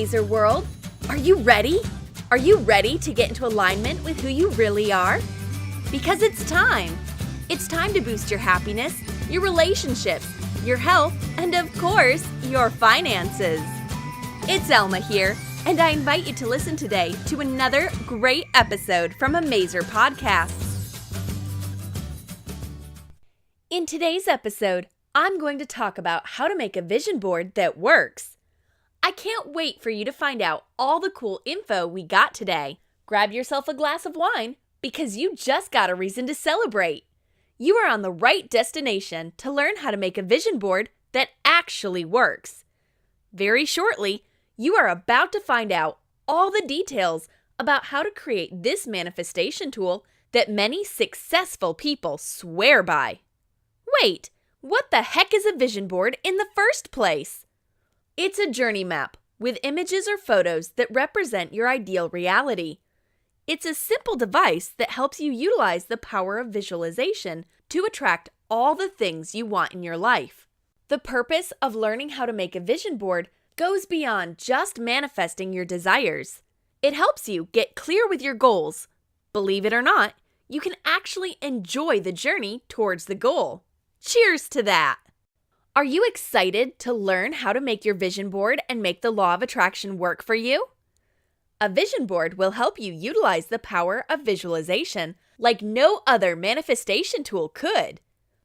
Mazer world! Are you ready? Are you ready to get into alignment with who you really are? Because it's time! It's time to boost your happiness, your relationships, your health, and of course, your finances. It's Elma here, and I invite you to listen today to another great episode from a Mazer podcast. In today's episode, I'm going to talk about how to make a vision board that works. I can't wait for you to find out all the cool info we got today. Grab yourself a glass of wine because you just got a reason to celebrate. You are on the right destination to learn how to make a vision board that actually works. Very shortly, you are about to find out all the details about how to create this manifestation tool that many successful people swear by. Wait, what the heck is a vision board in the first place? It's a journey map with images or photos that represent your ideal reality. It's a simple device that helps you utilize the power of visualization to attract all the things you want in your life. The purpose of learning how to make a vision board goes beyond just manifesting your desires. It helps you get clear with your goals. Believe it or not, you can actually enjoy the journey towards the goal. Cheers to that! Are you excited to learn how to make your vision board and make the law of attraction work for you? A vision board will help you utilize the power of visualization like no other manifestation tool could.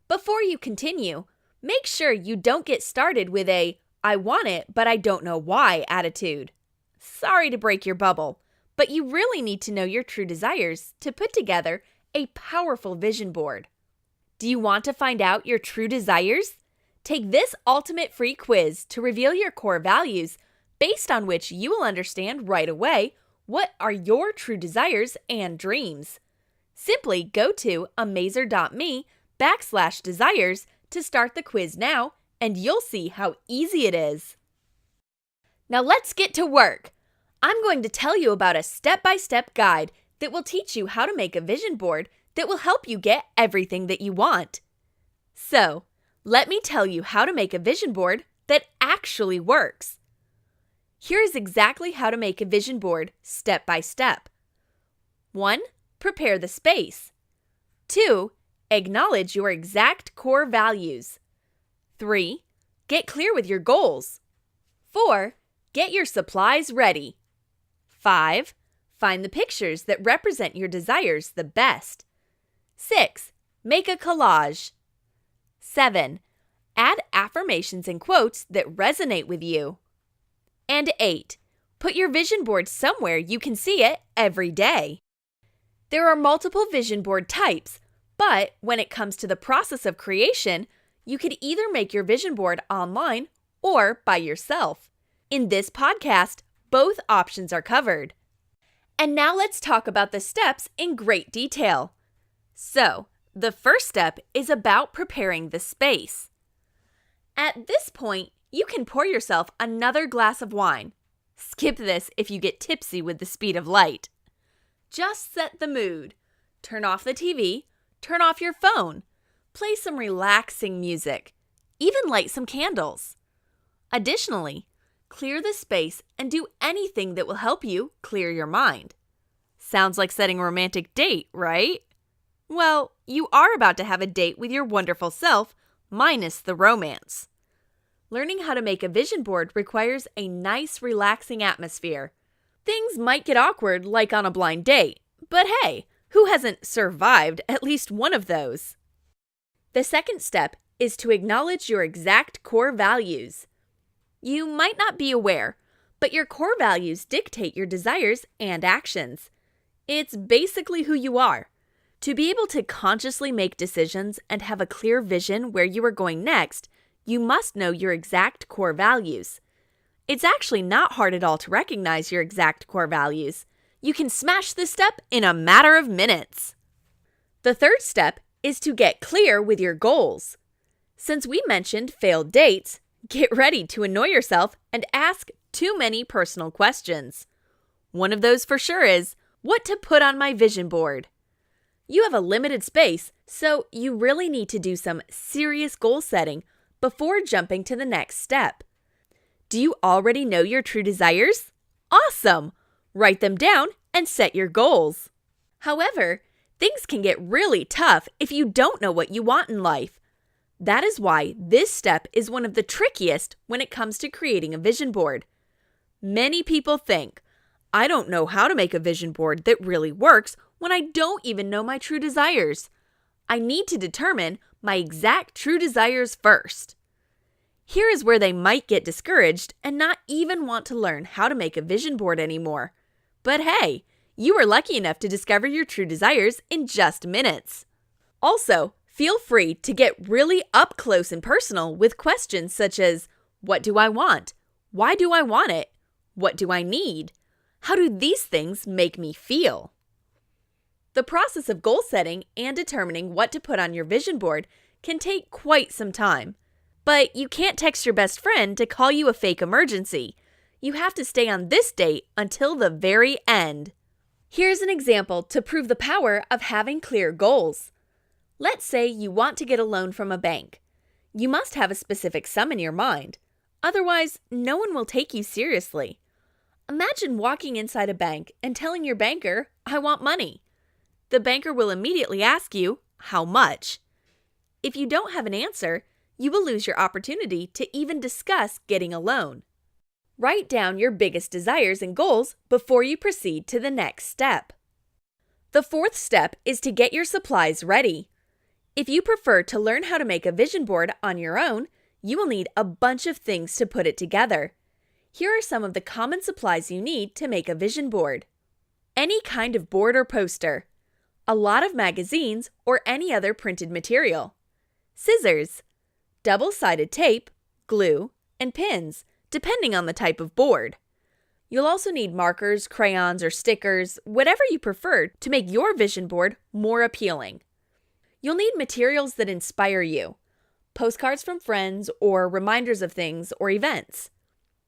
Before you continue, make sure you don't get started with a "I want it, but I don't know why" attitude. Sorry to break your bubble, but you really need to know your true desires to put together a powerful vision board. Do you want to find out your true desires? Take this ultimate free quiz to reveal your core values, based on which you will understand right away what are your true desires and dreams. Simply go to amazer.me/desires to start the quiz now, and you'll see how easy it is. Now let's get to work. I'm going to tell you about a step-by-step guide that will teach you how to make a vision board that will help you get everything that you want. So, let me tell you how to make a vision board that actually works. Here is exactly how to make a vision board step by step. 1. Prepare the space. 2. Acknowledge your exact core values. 3. Get clear with your goals. 4. Get your supplies ready. 5. Find the pictures that represent your desires the best. 6. Make a collage. 7. Add affirmations and quotes that resonate with you. And 8. Put your vision board somewhere you can see it every day. There are multiple vision board types, but when it comes to the process of creation, you could either make your vision board online or by yourself. In this podcast, both options are covered. And now let's talk about the steps in great detail. So, the first step is about preparing the space. At this point, you can pour yourself another glass of wine. Skip this if you get tipsy with the speed of light. Just set the mood. Turn off the TV, turn off your phone, play some relaxing music, even light some candles. Additionally, clear the space and do anything that will help you clear your mind. Sounds like setting a romantic date, right? Well, you are about to have a date with your wonderful self, minus the romance. Learning how to make a vision board requires a nice, relaxing atmosphere. Things might get awkward like on a blind date, but hey, who hasn't survived at least one of those? The second step is to acknowledge your exact core values. You might not be aware, but your core values dictate your desires and actions. It's basically who you are. To be able to consciously make decisions and have a clear vision where you are going next, you must know your exact core values. It's actually not hard at all to recognize your exact core values. You can smash this step in a matter of minutes. The third step is to get clear with your goals. Since we mentioned failed dates, get ready to annoy yourself and ask too many personal questions. One of those for sure is, what to put on my vision board? You have a limited space, so you really need to do some serious goal setting before jumping to the next step. Do you already know your true desires? Awesome! Write them down and set your goals. However, things can get really tough if you don't know what you want in life. That is why this step is one of the trickiest when it comes to creating a vision board. Many people think, I don't know how to make a vision board that really works when I don't even know my true desires. I need to determine my exact true desires first. Here is where they might get discouraged and not even want to learn how to make a vision board anymore. But hey, you were lucky enough to discover your true desires in just minutes. Also, feel free to get really up close and personal with questions such as, what do I want? Why do I want it? What do I need? How do these things make me feel? The process of goal setting and determining what to put on your vision board can take quite some time. But you can't text your best friend to call you a fake emergency. You have to stay on this date until the very end. Here's an example to prove the power of having clear goals. Let's say you want to get a loan from a bank. You must have a specific sum in your mind. Otherwise, no one will take you seriously. Imagine walking inside a bank and telling your banker, I want money. The banker will immediately ask you, how much? If you don't have an answer, you will lose your opportunity to even discuss getting a loan. Write down your biggest desires and goals before you proceed to the next step. The fourth step is to get your supplies ready. If you prefer to learn how to make a vision board on your own, you will need a bunch of things to put it together. Here are some of the common supplies you need to make a vision board. Any kind of board or poster. A lot of magazines or any other printed material. Scissors. Double-sided tape, glue, and pins, depending on the type of board. You'll also need markers, crayons, or stickers, whatever you prefer to make your vision board more appealing. You'll need materials that inspire you, postcards from friends or reminders of things or events.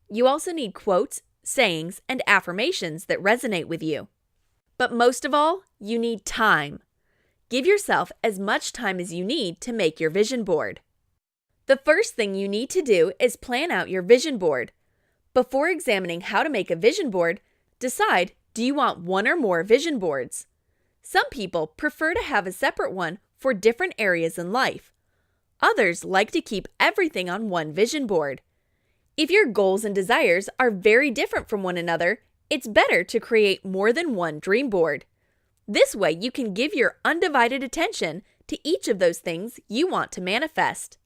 You also need quotes, sayings, and affirmations that resonate with you. But most of all, you need time. Give yourself as much time as you need to make your vision board. The first thing you need to do is plan out your vision board. Before examining how to make a vision board, decide, do you want one or more vision boards? Some people prefer to have a separate one for different areas in life. Others like to keep everything on one vision board. If your goals and desires are very different from one another, it's better to create more than one dream board. This way, you can give your undivided attention to each of those things you want to manifest.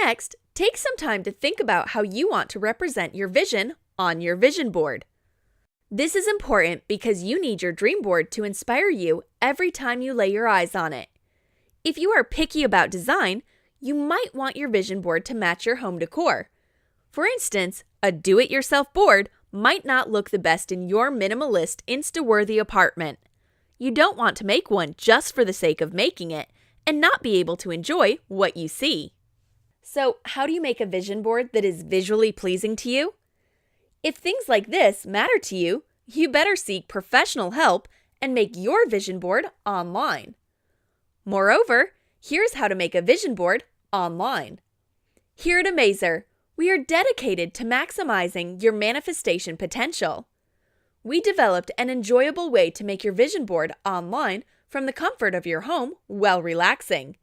Next, take some time to think about how you want to represent your vision on your vision board. This is important because you need your dream board to inspire you every time you lay your eyes on it. If you are picky about design, you might want your vision board to match your home decor. For instance, a do-it-yourself board might not look the best in your minimalist, Insta-worthy apartment. You don't want to make one just for the sake of making it and not be able to enjoy what you see. So, how do you make a vision board that is visually pleasing to you? If things like this matter to you, you better seek professional help and make your vision board online. Moreover, here's how to make a vision board online. Here at Amazer, we are dedicated to maximizing your manifestation potential. We developed an enjoyable way to make your vision board online from the comfort of your home while relaxing.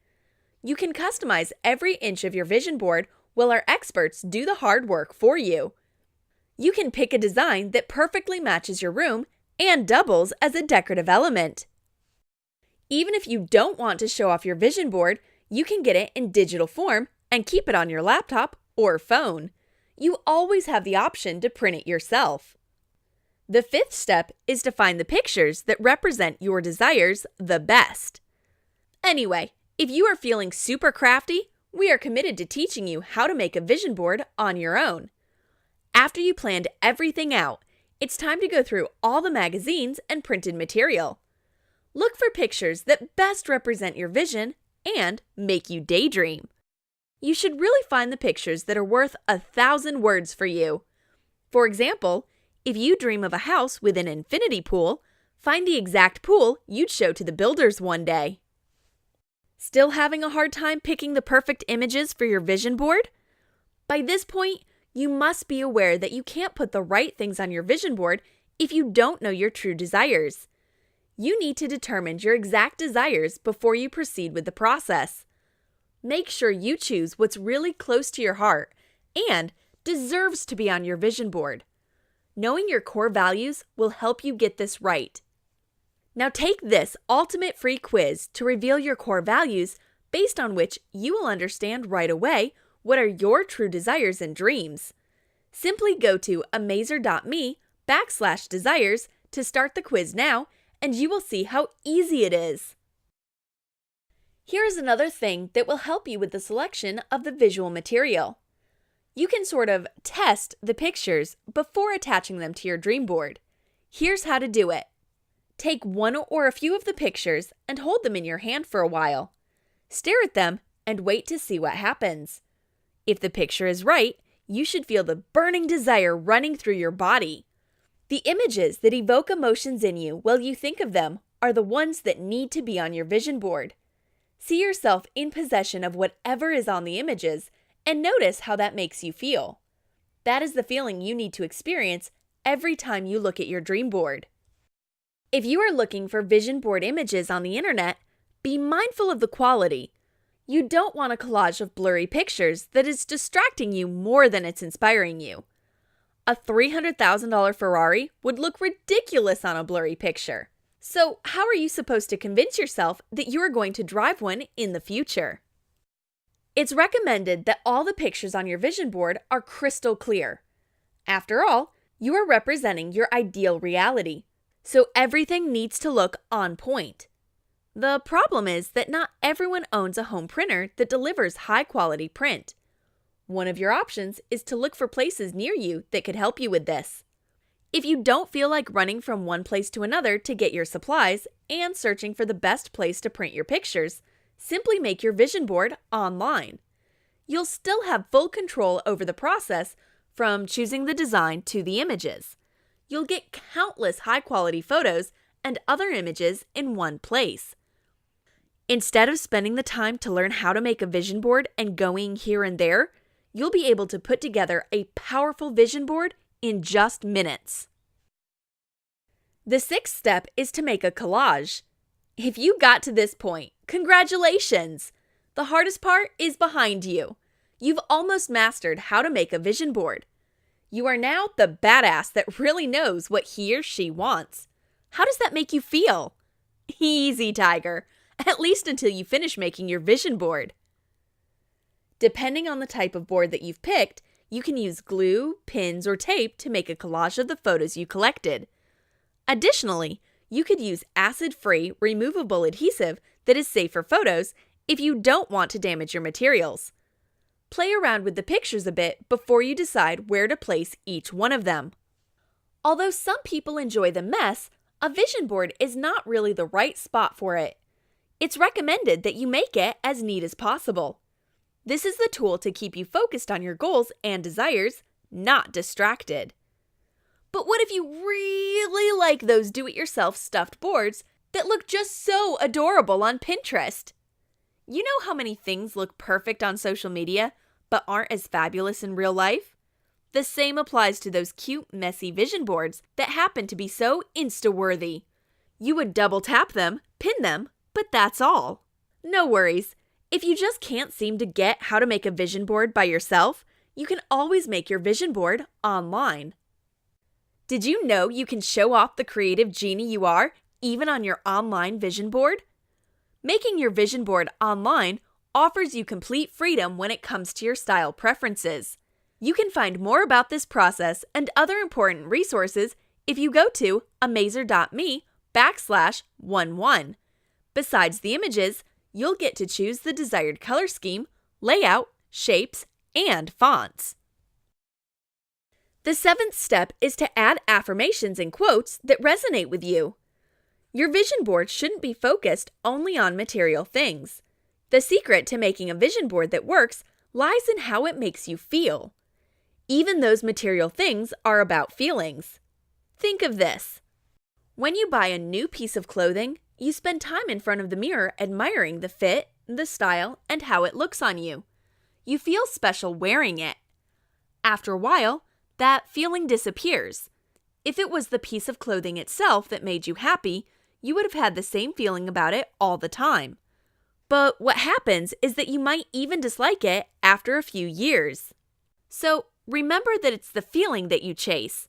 You can customize every inch of your vision board while our experts do the hard work for you. You can pick a design that perfectly matches your room and doubles as a decorative element. Even if you don't want to show off your vision board, you can get it in digital form and keep it on your laptop or phone. You always have the option to print it yourself. The fifth step is to find the pictures that represent your desires the best. Anyway, if you are feeling super crafty, we are committed to teaching you how to make a vision board on your own. After you planned everything out, it's time to go through all the magazines and printed material. Look for pictures that best represent your vision and make you daydream. You should really find the pictures that are worth 1,000 words for you. For example, if you dream of a house with an infinity pool, find the exact pool you'd show to the builders one day. Still having a hard time picking the perfect images for your vision board? By this point, You must be aware that you can't put the right things on your vision board if you don't know your true desires. You need to determine your exact desires before you proceed with the process. Make sure you choose what's really close to your heart and deserves to be on your vision board. Knowing your core values will help you get this right. Now take this ultimate free quiz to reveal your core values, based on which you will understand right away what are your true desires and dreams. Simply go to amazer.me/desires to start the quiz now, and you will see how easy it is. Here is another thing that will help you with the selection of the visual material. You can sort of test the pictures before attaching them to your dream board. Here's how to do it. Take one or a few of the pictures and hold them in your hand for a while. Stare at them and wait to see what happens. If the picture is right, you should feel the burning desire running through your body. The images that evoke emotions in you while you think of them are the ones that need to be on your vision board. See yourself in possession of whatever is on the images and notice how that makes you feel. That is the feeling you need to experience every time you look at your dream board. If you are looking for vision board images on the internet, be mindful of the quality. You don't want a collage of blurry pictures that is distracting you more than it's inspiring you. A $300,000 Ferrari would look ridiculous on a blurry picture. So how are you supposed to convince yourself that you are going to drive one in the future? It's recommended that all the pictures on your vision board are crystal clear. After all, you are representing your ideal reality, so everything needs to look on point. The problem is that not everyone owns a home printer that delivers high-quality print. One of your options is to look for places near you that could help you with this. If you don't feel like running from one place to another to get your supplies and searching for the best place to print your pictures, simply make your vision board online. You'll still have full control over the process from choosing the design to the images. You'll get countless high-quality photos and other images in one place. Instead of spending the time to learn how to make a vision board and going here and there, you'll be able to put together a powerful vision board in just minutes. The sixth step is to make a collage. If you got to this point, congratulations! The hardest part is behind you. You've almost mastered how to make a vision board. You are now the badass that really knows what he or she wants. How does that make you feel? Easy, Tiger. At least until you finish making your vision board. Depending on the type of board that you've picked, you can use glue, pins, or tape to make a collage of the photos you collected. Additionally, you could use acid-free, removable adhesive that is safe for photos if you don't want to damage your materials. Play around with the pictures a bit before you decide where to place each one of them. Although some people enjoy the mess, a vision board is not really the right spot for it. It's recommended that you make it as neat as possible. This is the tool to keep you focused on your goals and desires, not distracted. But what if you really like those do-it-yourself stuffed boards that look just so adorable on Pinterest? You know how many things look perfect on social media, but aren't as fabulous in real life? The same applies to those cute, messy vision boards that happen to be so Insta-worthy. You would double tap them, pin them, but that's all. No worries. If you just can't seem to get how to make a vision board by yourself, you can always make your vision board online. Did you know you can show off the creative genie you are even on your online vision board? Making your vision board online offers you complete freedom when it comes to your style preferences. You can find more about this process and other important resources if you go to amazer.me/11. Besides the images, you'll get to choose the desired color scheme, layout, shapes, and fonts. The seventh step is to add affirmations and quotes that resonate with you. Your vision board shouldn't be focused only on material things. The secret to making a vision board that works lies in how it makes you feel. Even those material things are about feelings. Think of this. When you buy a new piece of clothing, you spend time in front of the mirror admiring the fit, the style, and how it looks on you. You feel special wearing it. After a while, that feeling disappears. If it was the piece of clothing itself that made you happy, you would have had the same feeling about it all the time. But what happens is that you might even dislike it after a few years. So remember that it's the feeling that you chase.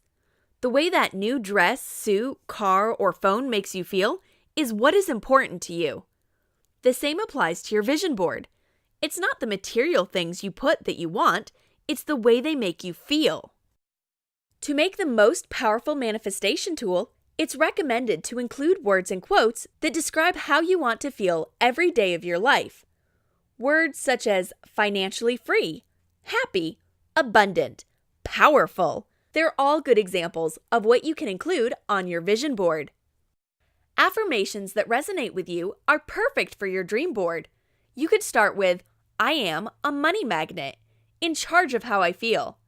The way that new dress, suit, car, or phone makes you feel is what is important to you. The same applies to your vision board. It's not the material things you put that you want, it's the way they make you feel. To make the most powerful manifestation tool, it's recommended to include words and quotes that describe how you want to feel every day of your life. Words such as financially free, happy, abundant, powerful. They're all good examples of what you can include on your vision board. Affirmations that resonate with you are perfect for your dream board. You could start with, I am a money magnet, in charge of how I feel,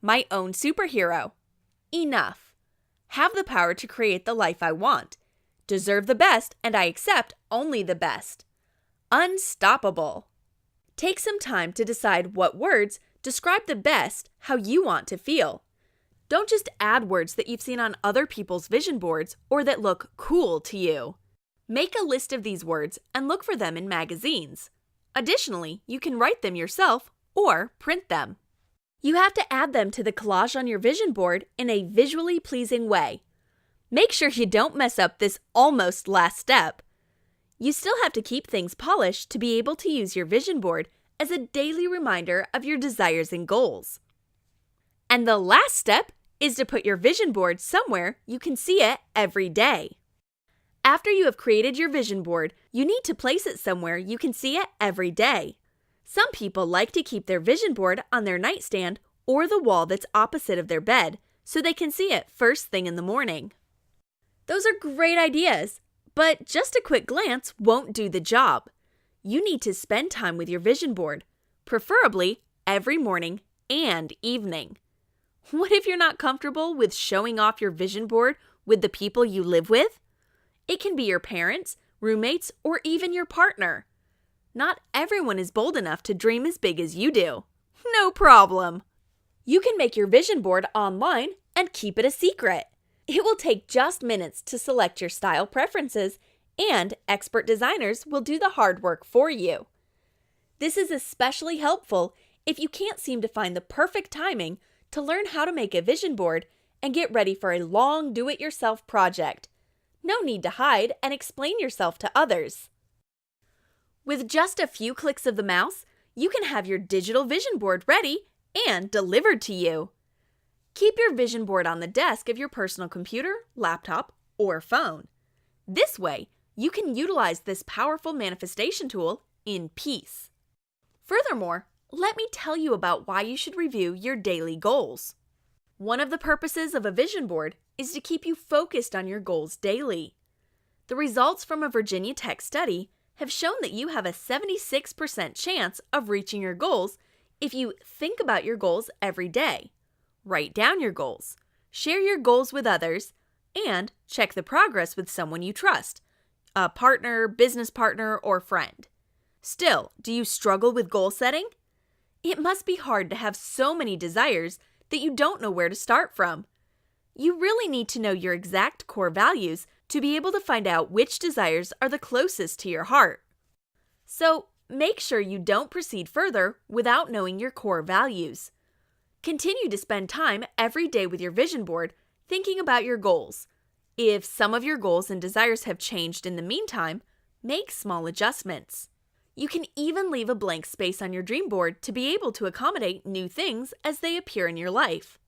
my own superhero, enough, have the power to create the life I want, deserve the best and I accept only the best, unstoppable. Take some time to decide what words describe the best how you want to feel. Don't just add words that you've seen on other people's vision boards or that look cool to you. Make a list of these words and look for them in magazines. Additionally, you can write them yourself or print them. You have to add them to the collage on your vision board in a visually pleasing way. Make sure you don't mess up this almost last step. You still have to keep things polished to be able to use your vision board as a daily reminder of your desires and goals. And the last step is to put your vision board somewhere you can see it every day. After you have created your vision board, you need to place it somewhere you can see it every day. Some people like to keep their vision board on their nightstand or the wall that's opposite of their bed so they can see it first thing in the morning. Those are great ideas, but just a quick glance won't do the job. You need to spend time with your vision board, preferably every morning and evening. What if you're not comfortable with showing off your vision board with the people you live with? It can be your parents, roommates, or even your partner. Not everyone is bold enough to dream as big as you do. No problem. You can make your vision board online and keep it a secret. It will take just minutes to select your style preferences, and expert designers will do the hard work for you. This is especially helpful if you can't seem to find the perfect timing to learn how to make a vision board and get ready for a long do-it-yourself project. No need to hide and explain yourself to others. With just a few clicks of the mouse, you can have your digital vision board ready and delivered to you. Keep your vision board on the desk of your personal computer, laptop, or phone. This way, you can utilize this powerful manifestation tool in peace. Furthermore, let me tell you about why you should review your daily goals. One of the purposes of a vision board is to keep you focused on your goals daily. The results from a Virginia Tech study have shown that you have a 76% chance of reaching your goals if you think about your goals every day, write down your goals, share your goals with others, and check the progress with someone you trust, a partner, business partner, or friend. Still, do you struggle with goal setting? It must be hard to have so many desires that you don't know where to start from. You really need to know your exact core values to be able to find out which desires are the closest to your heart. So, make sure you don't proceed further without knowing your core values. Continue to spend time every day with your vision board thinking about your goals. If some of your goals and desires have changed in the meantime, make small adjustments. You can even leave a blank space on your dream board to be able to accommodate new things as they appear in your life.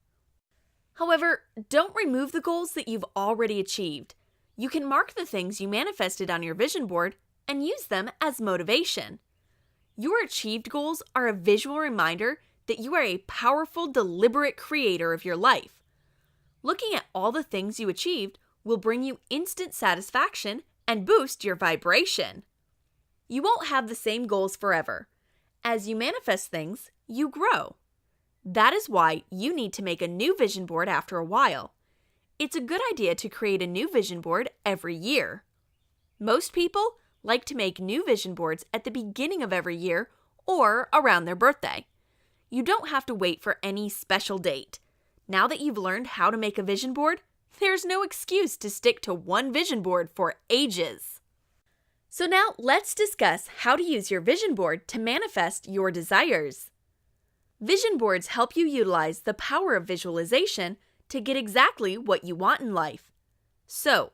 However, don't remove the goals that you've already achieved. You can mark the things you manifested on your vision board and use them as motivation. Your achieved goals are a visual reminder that you are a powerful, deliberate creator of your life. Looking at all the things you achieved will bring you instant satisfaction and boost your vibration. You won't have the same goals forever. As you manifest things, you grow. That is why you need to make a new vision board after a while. It's a good idea to create a new vision board every year. Most people like to make new vision boards at the beginning of every year or around their birthday. you don't have to wait for any special date. Now that you've learned how to make a vision board, there's no excuse to stick to one vision board for ages. So now let's discuss how to use your vision board to manifest your desires. Vision boards help you utilize the power of visualization to get exactly what you want in life. So,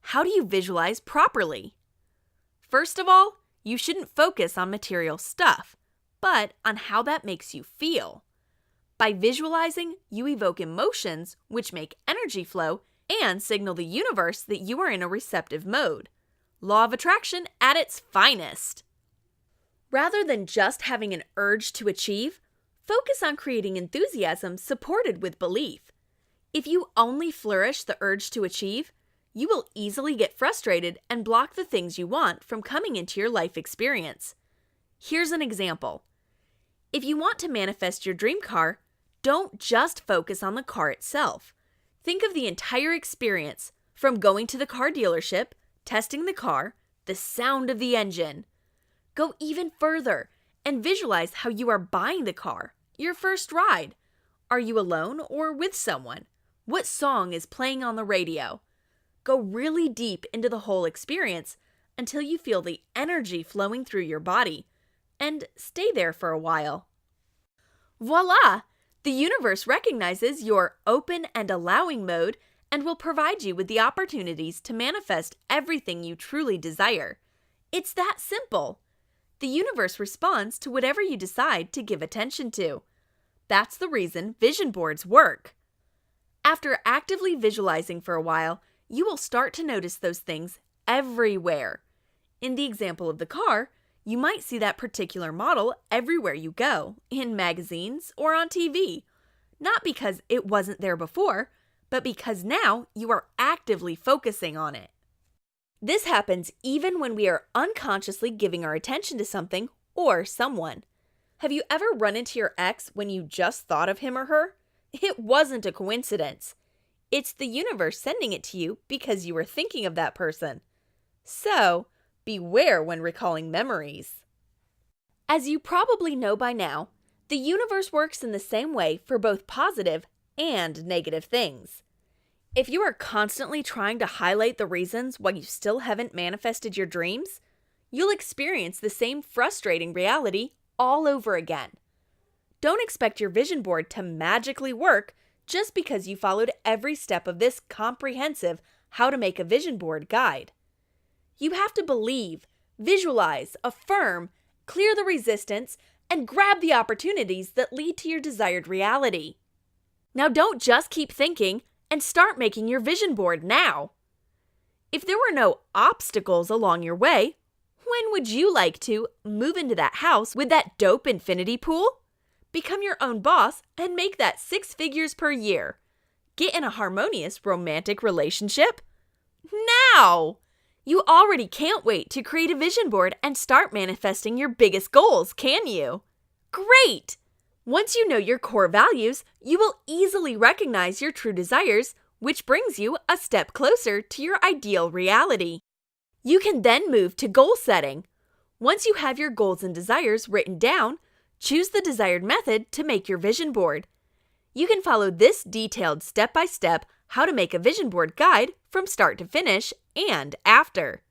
how do you visualize properly? First of all, you shouldn't focus on material stuff, but on how that makes you feel. By visualizing, you evoke emotions which make energy flow and signal the universe that you are in a receptive mode. Law of attraction at its finest. Rather than just having an urge to achieve, focus on creating enthusiasm supported with belief. If you only flourish the urge to achieve, you will easily get frustrated and block the things you want from coming into your life experience. Here's an example. If you want to manifest your dream car, don't just focus on the car itself. Think of the entire experience, from going to the car dealership, testing the car, the sound of the engine. Go even further and visualize how you are buying the car, your first ride. Are you alone or with someone? What song is playing on the radio? Go really deep into the whole experience until you feel the energy flowing through your body, and stay there for a while. Voila! The universe recognizes your open and allowing mode and will provide you with the opportunities to manifest everything you truly desire. It's that simple. The universe responds to whatever you decide to give attention to. That's the reason vision boards work. After actively visualizing for a while, you will start to notice those things everywhere. In the example of the car, you might see that particular model everywhere you go, in magazines or on TV. Not because it wasn't there before, but because now you are actively focusing on it. This happens even when we are unconsciously giving our attention to something or someone. Have you ever run into your ex when you just thought of him or her? It wasn't a coincidence. It's the universe sending it to you because you were thinking of that person. So, beware when recalling memories. As you probably know by now, the universe works in the same way for both positive and negative things. If you are constantly trying to highlight the reasons why you still haven't manifested your dreams, you'll experience the same frustrating reality all over again. Don't expect your vision board to magically work just because you followed every step of this comprehensive How to Make a Vision Board guide. You have to believe, visualize, affirm, clear the resistance, and grab the opportunities that lead to your desired reality. Now don't just keep thinking and start making your vision board now. If there were no obstacles along your way, when would you like to move into that house with that dope infinity pool? Become your own boss and make that 6 figures per year. Get in a harmonious romantic relationship? Now! You already can't wait to create a vision board and start manifesting your biggest goals, can you? Great! Once you know your core values, you will easily recognize your true desires, which brings you a step closer to your ideal reality. You can then move to goal setting. Once you have your goals and desires written down, choose the desired method to make your vision board. You can follow this detailed step-by-step How to Make a Vision Board guide from start to finish and after.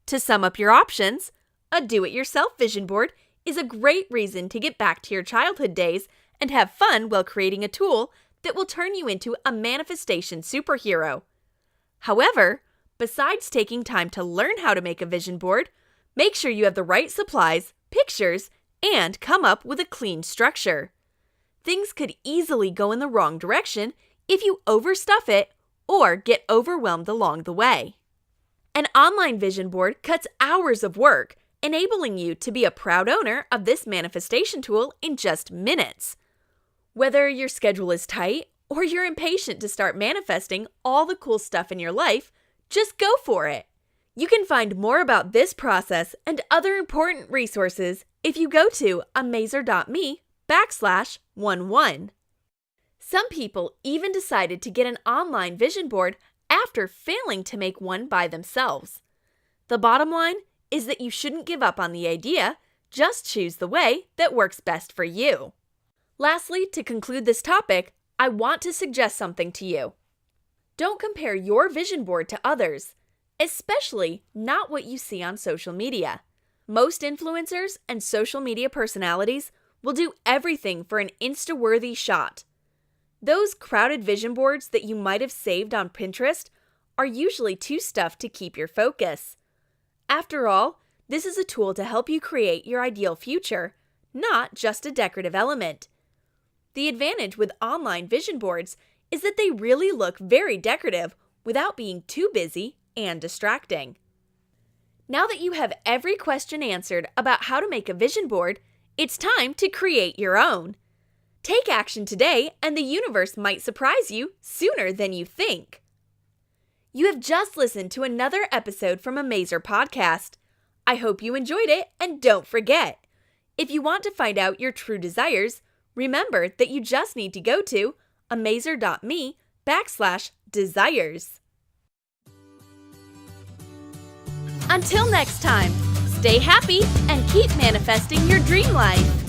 To sum up your options, a do-it-yourself vision board is a great reason to get back to your childhood days and have fun while creating a tool that will turn you into a manifestation superhero. However, besides taking time to learn how to make a vision board, make sure you have the right supplies, pictures, and come up with a clean structure. Things could easily go in the wrong direction if you overstuff it or get overwhelmed along the way. An online vision board cuts hours of work, enabling you to be a proud owner of this manifestation tool in just minutes. Whether your schedule is tight or you're impatient to start manifesting all the cool stuff in your life, just go for it. You can find more about this process and other important resources if you go to amazer.me/11. Some people even decided to get an online vision board after failing to make one by themselves. The bottom line is that you shouldn't give up on the idea, just choose the way that works best for you. Lastly, to conclude this topic, I want to suggest something to you. Don't compare your vision board to others, especially not what you see on social media. Most influencers and social media personalities will do everything for an Insta-worthy shot. Those crowded vision boards that you might have saved on Pinterest are usually too stuffed to keep your focus. After all, this is a tool to help you create your ideal future, not just a decorative element. The advantage with online vision boards is that they really look very decorative without being too busy and distracting. Now that you have every question answered about how to make a vision board, it's time to create your own. Take action today, and the universe might surprise you sooner than you think. You have just listened to another episode from Amazer Podcast. I hope you enjoyed it, and don't forget, if you want to find out your true desires, remember that you just need to go to amazer.me/desires. Until next time, stay happy and keep manifesting your dream life.